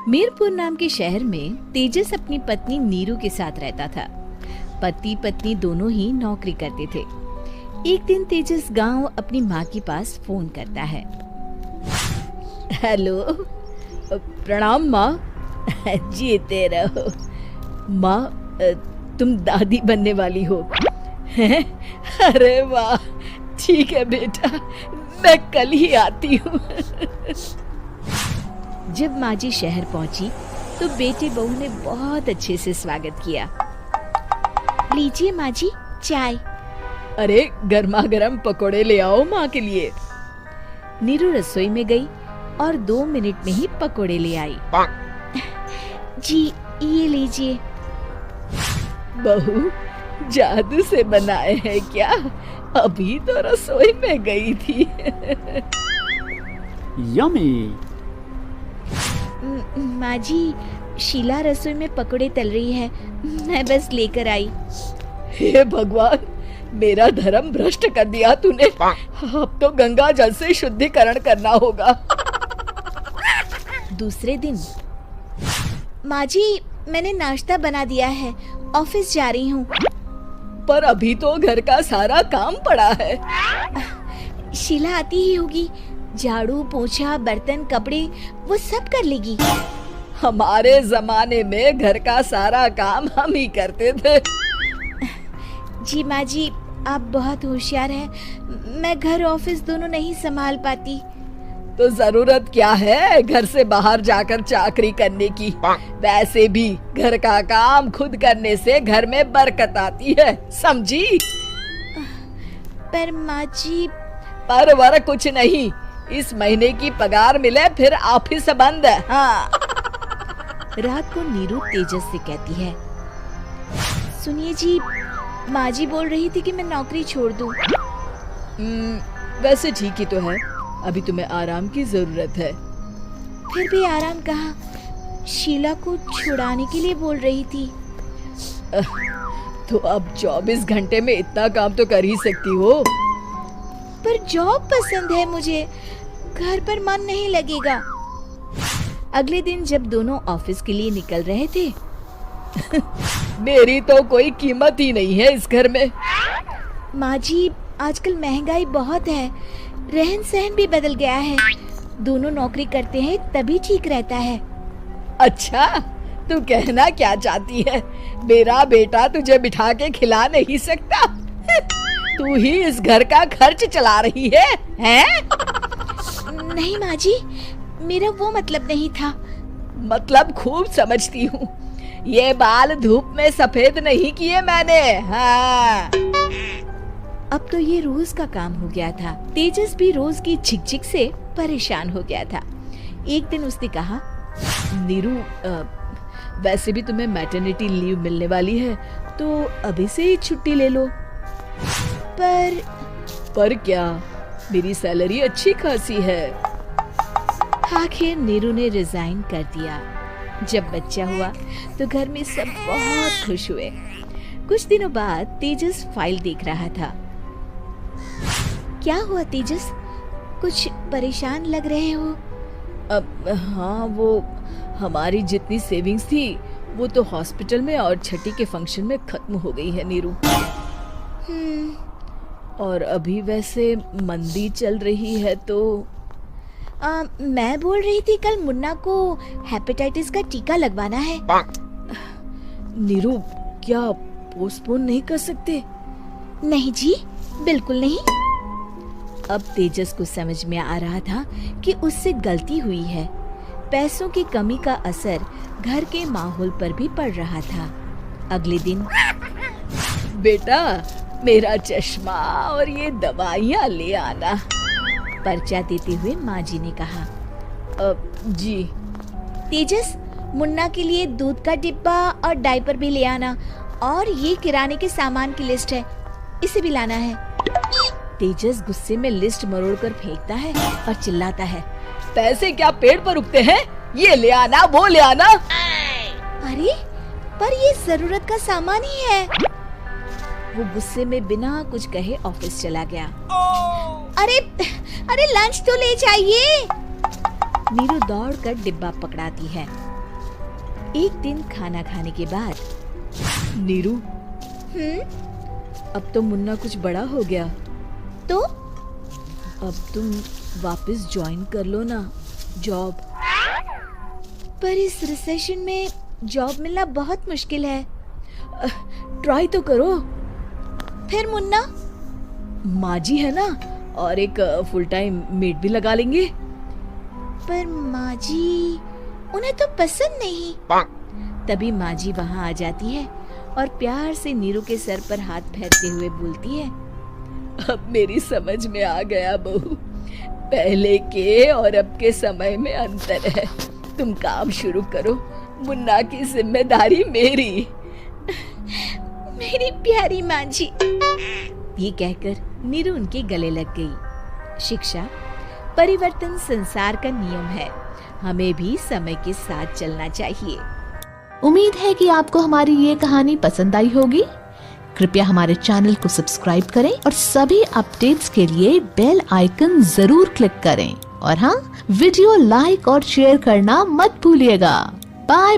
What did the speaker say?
मीरपुर नाम के शहर में तेजस अपनी पत्नी नीरू के साथ रहता था। पति पत्नी दोनों ही नौकरी करते थे। एक दिन तेजस गांव अपनी माँ के पास फोन करता है। हेलो, प्रणाम माँ। जीते रहो माँ, तुम दादी बनने वाली हो। अरे वाह, ठीक है बेटा, मैं कल ही आती हूँ। जब माँ जी शहर पहुंची तो बेटे बहू ने बहुत अच्छे से स्वागत किया। लीजिए माँ जी चाय। अरे गर्मा गर्म पकोड़े ले आओ माँ के लिए। नीरू रसोई में गई और 2 मिनट में ही पकोड़े ले आई। जी ये लीजिए। बहू जादू से बनाए हैं क्या? अभी तो रसोई में गई थी। यम्मी। माँ जी, शीला रसोई में पकोड़े तल रही है, मैं बस लेकर आई। हे भगवान, मेरा धर्म भ्रष्ट कर दिया तूने। अब तो गंगा जल से शुद्धिकरण करना होगा। दूसरे दिन, माँ जी मैंने नाश्ता बना दिया है, ऑफिस जा रही हूँ। पर अभी तो घर का सारा काम पड़ा है। शीला आती ही होगी, झाड़ू पोछा बर्तन कपड़े वो सब कर लेगी। हमारे जमाने में घर का सारा काम हम ही करते थे। जी माँ जी, आप बहुत होशियार हैं, मैं घर ऑफिस दोनों नहीं संभाल पाती। तो जरूरत क्या है घर से बाहर जाकर चाकरी करने की? वैसे भी घर का काम खुद करने से घर में बरकत आती है, समझी? पर माँ जी। पर वर कुछ नहीं, इस महीने की पगार मिले फिर ऑफिस बंद है। हाँ। रात को नीरू तेजस से कहती है, सुनिए जी, माँ जी बोल रही थी कि मैं नौकरी छोड़ दूं। वैसे ठीक ही तो है, अभी तुम्हें आराम की जरूरत है। फिर भी आराम कहाँ, शीला को छुड़ाने के लिए बोल रही थी। तो अब 24 घंटे में इतना काम तो कर ही सकती हो। पर जॉब पसंद है मुझे, घर पर मन नहीं लगेगा। अगले दिन जब दोनों ऑफिस के लिए निकल रहे थे, मेरी तो कोई कीमत ही नहीं है इस घर में। माँ जी, आजकल महंगाई बहुत है, रहन सहन भी बदल गया है, दोनों नौकरी करते हैं तभी ठीक रहता है। अच्छा, तू कहना क्या चाहती है? मेरा बेटा तुझे बिठा के खिला नहीं सकता? तू ही इस घर का खर्च चला रही है, हैं? नहीं माँ जी, मेरा वो मतलब नहीं था। मतलब खूब समझती हूँ, ये बाल धूप में सफेद नहीं किए मैंने। हाँ। अब तो ये रोज का काम हो गया था। तेजस भी रोज की झिकझिक से परेशान हो गया था। एक दिन उसने कहा, नीरू, वैसे भी तुम्हें मैटरनिटी लीव मिलने वाली है, तो अभी से ही छुट्टी ले लो। पर क्या, मेरी सैलरी अच्छी खासी है। आखिर नीरू ने रिजाइन कर दिया। जब बच्चा हुआ तो घर में सब बहुत खुश हुए। कुछ दिनों बाद तेजस फाइल देख रहा था। क्या हुआ तेजस, कुछ परेशान लग रहे हो? हाँ, वो हमारी जितनी सेविंग्स थी वो तो हॉस्पिटल में और छठी के फंक्शन में खत्म हो गई है नीरू। और अभी वैसे मंदी चल रही है तो मैं बोल रही थी कल मुन्ना को हेपेटाइटिस का टीका लगवाना है। नीरू, क्या पोस्टपोन नहीं कर सकते? नहीं जी, बिल्कुल नहीं। अब तेजस को समझ में आ रहा था कि उससे गलती हुई है। पैसों की कमी का असर घर के माहौल पर भी पड़ रहा था। अगले दिन, बेटा मेरा चश्मा और ये दवाइयाँ ले आना, पर्चा देते हुए माँ जी ने कहा। जी। तेजस, मुन्ना के लिए दूध का डिब्बा और डायपर भी ले आना, और ये किराने के सामान की लिस्ट है, इसे भी लाना है। तेजस गुस्से में लिस्ट मरोड़कर फेंकता है और चिल्लाता है, पैसे क्या पेड़ पर उगते हैं? ये ले आना, वो ले आना। अरे पर ये जरूरत का सामान ही है। वो गुस्से में बिना कुछ कहे ऑफिस चला गया। अरे लंच तो ले जाइए। नीरू दौड़कर डिब्बा पकड़ाती है एक दिन खाना खाने के बाद, नीरू, अब तो मुन्ना कुछ बड़ा हो गया, तो अब तुम वापस ज्वाइन कर लो ना जॉब। पर इस रिसेशन में जॉब मिलना बहुत मुश्किल है। ट्राई तो करो। फिर मुन्ना, माँ जी है ना, और एक फुल टाइम मेड भी लगा लेंगे। पर माँ जी, उन्हें तो पसंद नहीं। तभी माँ जी वहाँ आ जाती है और प्यार से नीरू के सर पर हाथ फेरते हुए बोलती है, अब मेरी समझ में आ गया बहू, पहले के और अब के समय में अंतर है। तुम काम शुरू करो, मुन्ना की जिम्मेदारी मेरी। मेरी प्यारी माँ जी, ये कहकर नीरू उनके गले लग गई। शिक्षा, परिवर्तन संसार का नियम है, हमें भी समय के साथ चलना चाहिए। उम्मीद है कि आपको हमारी ये कहानी पसंद आई होगी। कृपया हमारे चैनल को सब्सक्राइब करें और सभी अपडेट्स के लिए बेल आइकन जरूर क्लिक करें। और हाँ, वीडियो लाइक और शेयर करना मत भूलिएगा। बाय।